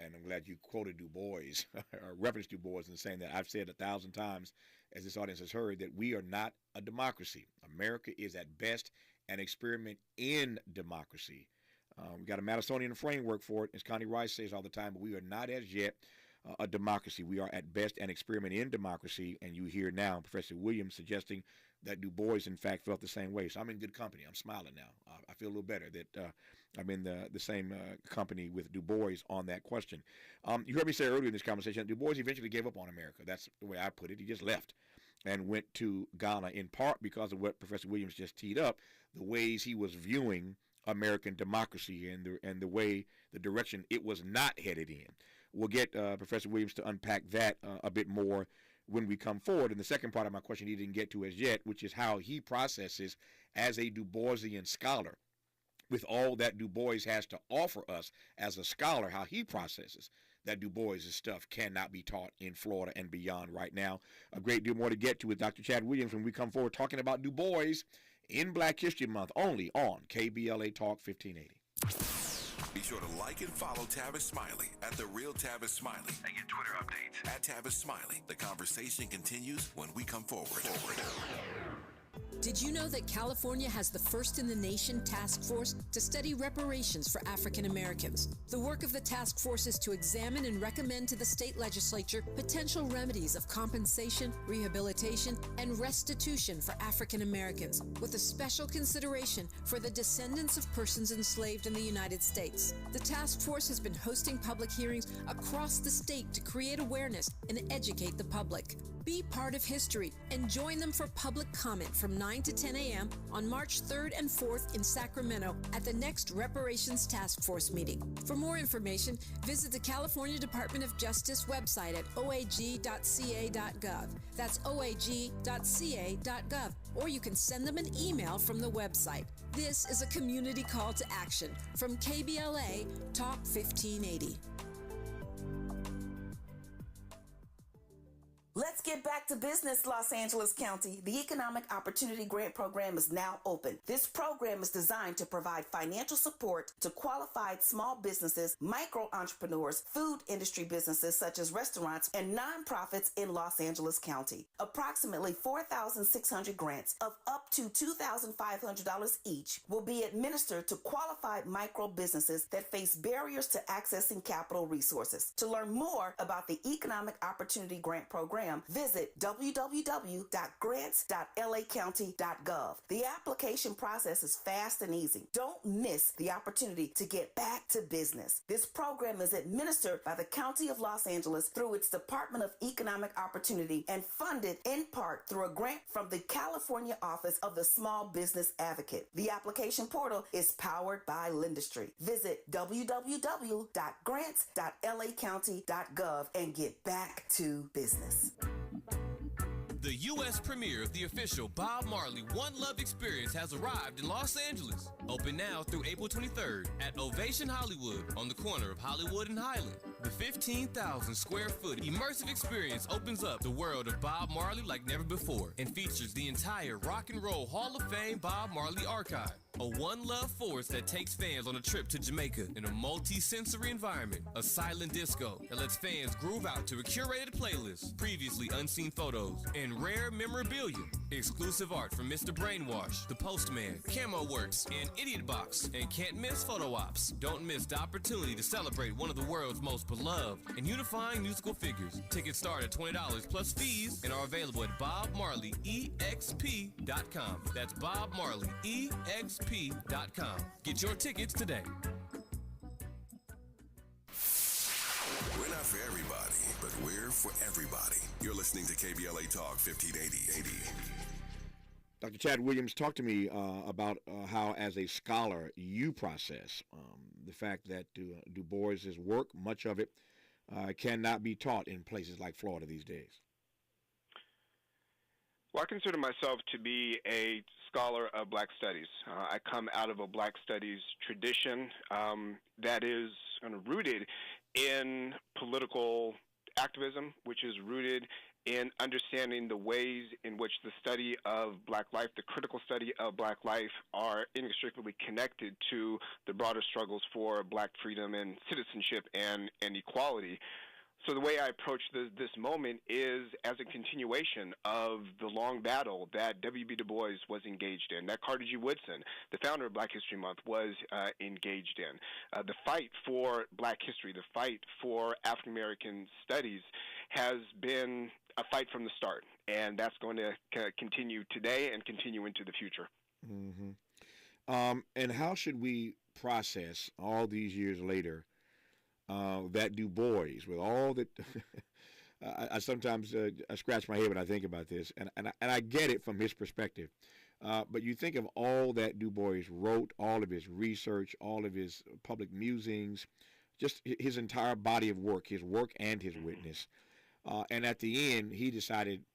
F: and I'm glad you quoted Du Bois, or referenced Du Bois in saying that. I've said 1,000 times, as this audience has heard, that we are not a democracy. America is at best an experiment in democracy. We've got a Madisonian framework for it, as Connie Rice says all the time, but we are not as yet a democracy. We are at best an experiment in democracy, and you hear now Professor Williams suggesting that Du Bois, in fact, felt the same way. So I'm in good company. I'm smiling now. I feel a little better that I'm in the same company with Du Bois on that question. You heard me say earlier in this conversation that Du Bois eventually gave up on America. That's the way I put it. He just left and went to Ghana, in part because of what Professor Williams just teed up, the ways he was viewing American democracy and the direction it was not headed in. We'll get Professor Williams to unpack that a bit more when we come forward. And the second part of my question he didn't get to as yet, which is how he processes as a Du Boisian scholar, with all that Du Bois has to offer us as a scholar, how he processes that Du Bois' stuff cannot be taught in Florida and beyond right now. A great deal more to get to with Dr. Chad Williams when we come forward talking about Du Bois in Black History Month, only on KBLA Talk 1580.
N: Be sure to like and follow Tavis Smiley at The Real Tavis Smiley and get Twitter updates at Tavis Smiley. The conversation continues when we come forward.
U: Did you know that California has the first in the nation task force to study reparations for African Americans? The work of the task force is to examine and recommend to the state legislature potential remedies of compensation, rehabilitation, and restitution for African Americans, with a special consideration for the descendants of persons enslaved in the United States. The task force has been hosting public hearings across the state to create awareness and educate the public. Be part of history and join them for public comment from 9 to 10 a.m. on March 3rd and 4th in Sacramento at the next Reparations Task Force meeting. For more information, visit the California Department of Justice website at oag.ca.gov. That's oag.ca.gov. Or you can send them an email from the website. This is a community call to action from KBLA Talk 1580.
V: Let's get back to business, Los Angeles County. The Economic Opportunity Grant Program is now open. This program is designed to provide financial support to qualified small businesses, micro entrepreneurs, food industry businesses such as restaurants, and nonprofits in Los Angeles County. Approximately 4,600 grants of up to $2,500 each will be administered to qualified micro businesses that face barriers to accessing capital resources. To learn more about the Economic Opportunity Grant Program, visit www.grants.lacounty.gov. The application process is fast and easy. Don't miss the opportunity to get back to business. This program is administered by the County of Los Angeles through its Department of Economic Opportunity and funded in part through a grant from the California Office of the Small Business Advocate. The application portal is powered by Lindustry. Visit www.grants.lacounty.gov and get back to business.
W: The U.S. premiere of the official Bob Marley One Love Experience has arrived in Los Angeles. Open now through April 23rd at Ovation Hollywood on the corner of Hollywood and Highland. The 15,000 square foot immersive experience opens up the world of Bob Marley like never before and features the entire Rock and Roll Hall of Fame Bob Marley archive. A One Love force that takes fans on a trip to Jamaica in a multi-sensory environment. A silent disco that lets fans groove out to a curated playlist, previously unseen photos, and rare memorabilia. Exclusive art from Mr. Brainwash, The Postman, Camo Works, and Idiot Box. And can't miss photo ops. Don't miss the opportunity to celebrate one of the world's most beloved and unifying musical figures. Tickets start at $20 plus fees and are available at BobMarleyEXP.com. That's BobMarleyEXP.com. Get your tickets today.
N: We're not for everybody, but we're for everybody. You're listening to KBLA Talk 1580.
F: Dr. Chad Williams, talk to me about how, as a scholar, you process the fact that Du Bois's work, much of it, cannot be taught in places like Florida these days.
E: Well, I consider myself to be a scholar of Black studies. I come out of a Black studies tradition that is kind of rooted in political activism, which is rooted in understanding the ways in which the study of Black life, the critical study of Black life, are inextricably connected to the broader struggles for Black freedom and citizenship and equality. So the way I approach this moment is as a continuation of the long battle that W.B. Du Bois was engaged in, that Carter G. Woodson, the founder of Black History Month, was engaged in. The fight for Black history, the fight for African American studies has been a fight from the start, and that's going to continue today and continue into the future.
F: Mm-hmm. And how should we process all these years later that Du Bois, with all that, I sometimes I scratch my head when I think about this, and I get it from his perspective. But you think of all that Du Bois wrote, all of his research, all of his public musings, just his entire body of work, his work and his witness. And at the end, he decided,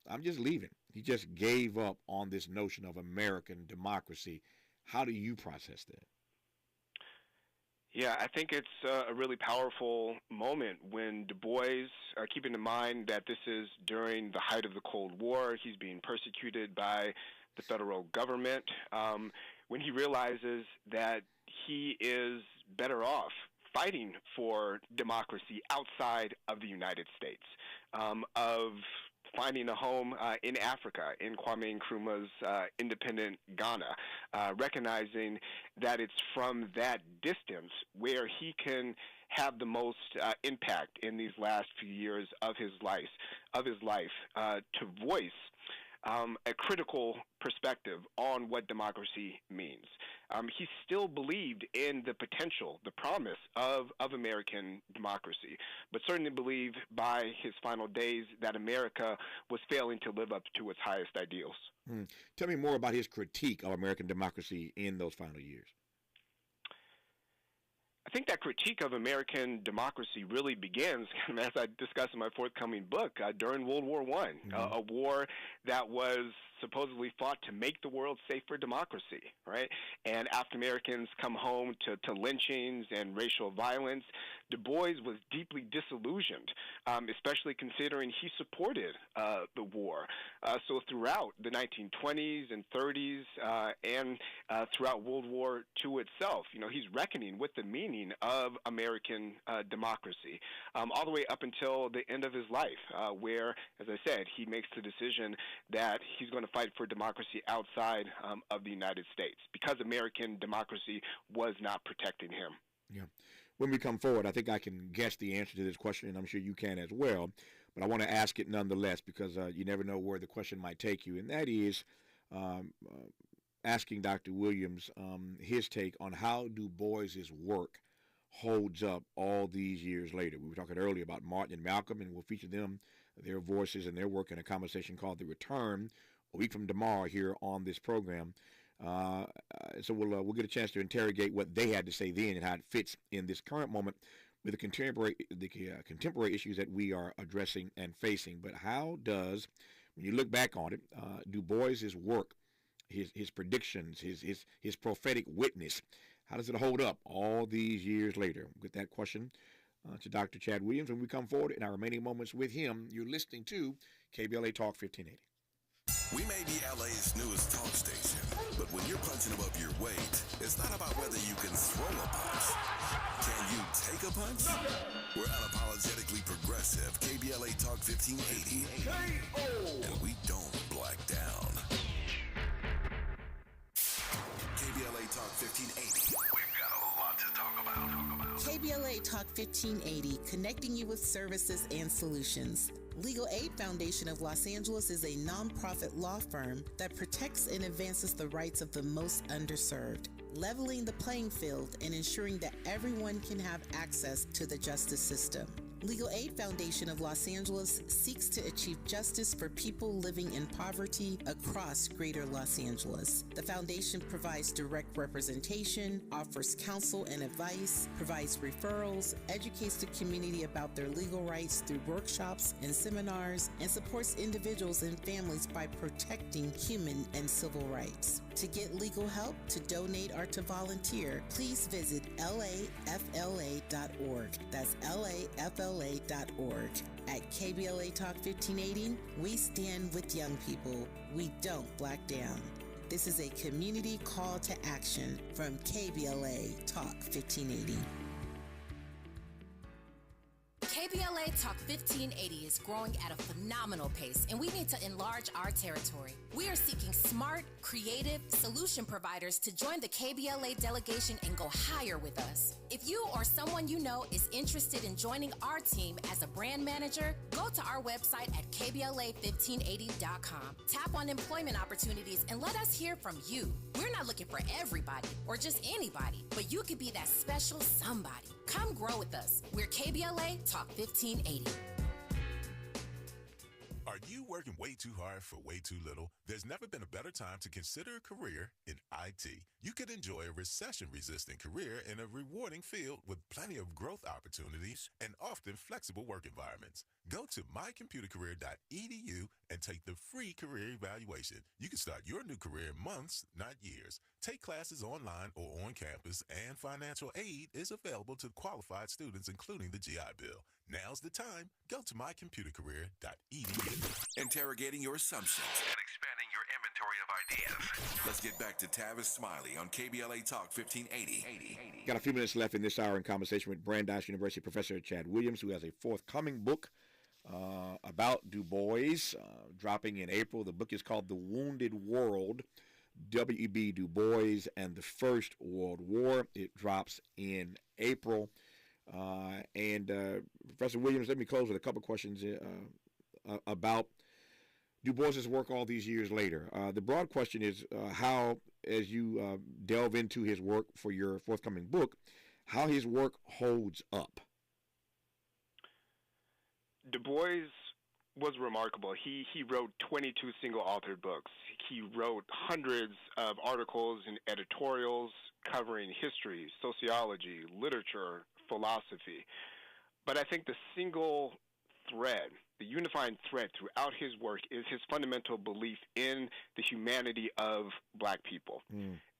F: I'm just leaving. He just gave up on this notion of American democracy. How do you process that?
E: Yeah, I think it's a really powerful moment when Du Bois, keeping in mind that this is during the height of the Cold War, he's being persecuted by the federal government, when he realizes that he is better off fighting for democracy outside of the United States, of finding a home in Africa, in Kwame Nkrumah's independent Ghana, recognizing that it's from that distance where he can have the most impact in these last few years of his life, to voice a critical perspective on what democracy means. He still believed in the potential, the promise of American democracy, but certainly believed by his final days that America was failing to live up to its highest ideals.
F: Tell me more about his critique of American democracy in those final years.
E: I think that critique of American democracy really begins, as I discuss in my forthcoming book, during World War I, a war that was supposedly fought to make the world safe for democracy, right? And African Americans come home to lynchings and racial violence. Du Bois was deeply disillusioned, especially considering he supported the war. So throughout the 1920s and 30s and throughout World War II itself, he's reckoning with the meaning of American democracy, all the way up until the end of his life, where, as I said, he makes the decision that he's going to fight for democracy outside of the United States because American democracy was not protecting him.
F: Yeah. When we come forward, I think I can guess the answer to this question, and I'm sure you can as well. But I want to ask it nonetheless because you never know where the question might take you, and that is asking Dr. Williams his take on how Du Bois's work holds up all these years later. We were talking earlier about Martin and Malcolm, and we'll feature them, their voices and their work in a conversation called The Return a week from tomorrow here on this program. So we'll get a chance to interrogate what they had to say then and how it fits in this current moment with the contemporary issues that we are addressing and facing. But how does, when you look back on it, Du Bois's work, his predictions, his prophetic witness, how does it hold up all these years later? We'll get that question to Dr. Chad Williams when we come forward in our remaining moments with him. You're listening to KBLA Talk 1580.
N: We may be LA's newest talk station, but when you're punching above your weight, it's not about whether you can throw a punch. Can you take a punch? We're unapologetically progressive. KBLA Talk 1580. And we don't black down. KBLA Talk 1580. We've got a lot to talk about.
C: KBLA Talk 1580, connecting you with services and solutions. Legal Aid Foundation of Los Angeles is a nonprofit law firm that protects and advances the rights of the most underserved, leveling the playing field and ensuring that everyone can have access to the justice system. Legal Aid Foundation of Los Angeles seeks to achieve justice for people living in poverty across Greater Los Angeles. The foundation provides direct representation, offers counsel and advice, provides referrals, educates the community about their legal rights through workshops and seminars, and supports individuals and families by protecting human and civil rights. To get legal help, to donate, or to volunteer, please visit lafla.org. That's lafla.org. At KBLA Talk 1580, we stand with young people. We don't black down. This is a community call to action from KBLA Talk 1580.
R: KBLA Talk 1580 is growing at a phenomenal pace, and we need to enlarge our territory. We are seeking smart, creative solution providers to join the KBLA delegation and go higher with us. If you or someone you know is interested in joining our team as a brand manager, go to our website at KBLA1580.com. Tap on employment opportunities and let us hear from you. We're not looking for everybody or just anybody, but you could be that special somebody. Come grow with us. We're KBLA Talk 1580.
D: Are you working way too hard for way too little? There's never been a better time to consider a career in IT. You could enjoy a recession-resistant career in a rewarding field with plenty of growth opportunities and often flexible work environments. Go to mycomputercareer.edu and take the free career evaluation. You can start your new career in months, not years. Take classes online or on campus, and financial aid is available to qualified students, including the GI Bill. Now's the time. Go to mycomputercareer.edu.
N: Interrogating your assumptions and expanding your inventory of ideas. Let's get back to Tavis Smiley on KBLA Talk 1580.
F: Got a few minutes left in this hour in conversation with Brandeis University Professor Chad Williams, who has a forthcoming book about Du Bois, dropping in April. The book is called The Wounded World, W.E.B. Du Bois and the First World War. It drops in April. Professor Williams, let me close with a couple questions about Du Bois's work all these years later. The broad question is how, as you delve into his work for your forthcoming book, how his work holds up.
E: Du Bois was remarkable. He wrote 22 single-authored books. He wrote hundreds of articles and editorials covering history, sociology, literature, philosophy. But I think the single thread, the unifying thread throughout his work is his fundamental belief in the humanity of black people.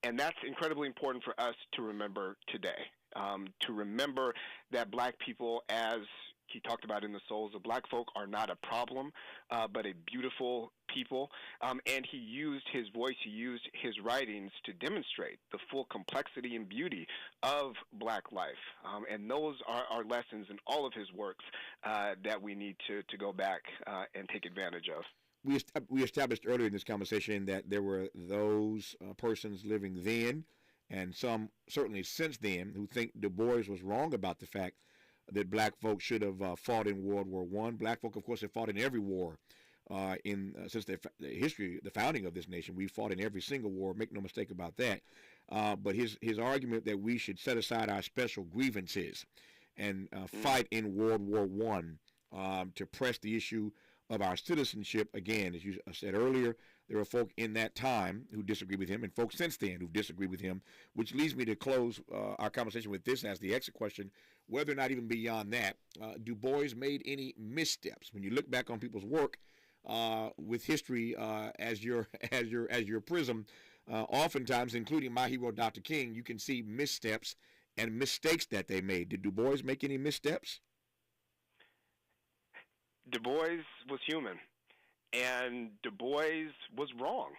E: And that's incredibly important for us to remember today, to remember that black people, as he talked about in The Souls of Black Folk, are not a problem, but a beautiful people. And he used his voice, he used his writings to demonstrate the full complexity and beauty of black life. And those are lessons in all of his works that we need to go back and take advantage of.
F: We established earlier in this conversation that there were those persons living then, and some certainly since then, who think Du Bois was wrong about the fact that black folks should have fought in World War I. Black folk, of course, have fought in every war since the history, the founding of this nation. We fought in every single war. Make no mistake about that. But his argument that we should set aside our special grievances and fight in World War I to press the issue of our citizenship, again, as you said earlier, there were folk in that time who disagree with him and folks since then who disagree with him, which leads me to close our conversation with this as the exit question, whether or not even beyond that, Du Bois made any missteps. When you look back on people's work with history as your prism, oftentimes, including my hero, Dr. King, you can see missteps and mistakes that they made. Did Du Bois make any missteps?
E: Du Bois was human. and Du Bois was wrong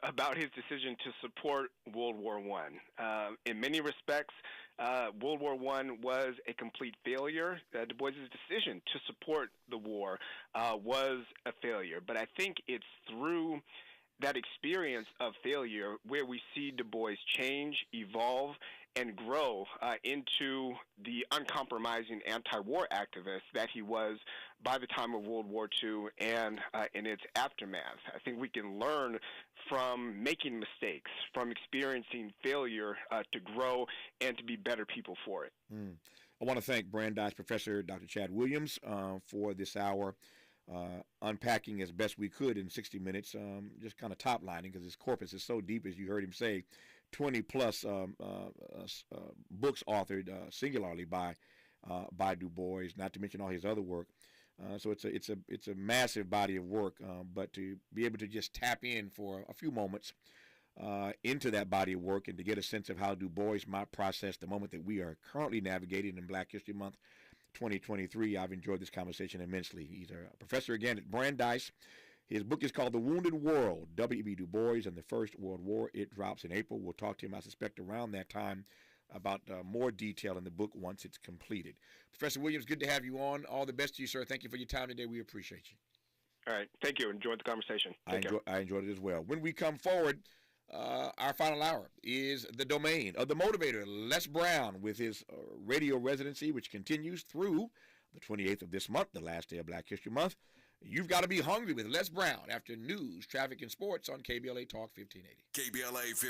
E: about his decision to support World War I. In many respects, World War I was a complete failure. Du Bois' decision to support the war was a failure. But I think it's through that experience of failure where we see Du Bois change, evolve, and grow into the uncompromising anti-war activist that he was by the time of World War II and in its aftermath. I think we can learn from making mistakes, from experiencing failure to grow and to be better people for it.
F: I want to thank Brandeis Professor Dr. Chad Williams for this hour, unpacking as best we could in 60 minutes, just kind of top-lining because his corpus is so deep, as you heard him say, 20-plus books authored singularly by Du Bois, not to mention all his other work. So it's a massive body of work, but to be able to just tap in for a few moments into that body of work and to get a sense of how Du Bois might process the moment that we are currently navigating in Black History Month 2023, I've enjoyed this conversation immensely. He's a professor again at Brandeis. His book is called The Wounded World, W.E.B. Du Bois and the First World War. It drops in April. We'll talk to him, I suspect, around that time about more detail in the book once it's completed. Professor Williams, good to have you on. All the best to you, sir. Thank you for your time today. We appreciate you.
E: All right. Thank you. Enjoyed the conversation.
F: I enjoyed it as well. When we come forward, our final hour is the domain of the motivator, Les Brown, with his radio residency, which continues through the 28th of this month, the last day of Black History Month. You've got to be hungry with Les Brown after news, traffic, and sports on KBLA Talk 1580.
N: KBLA 1580.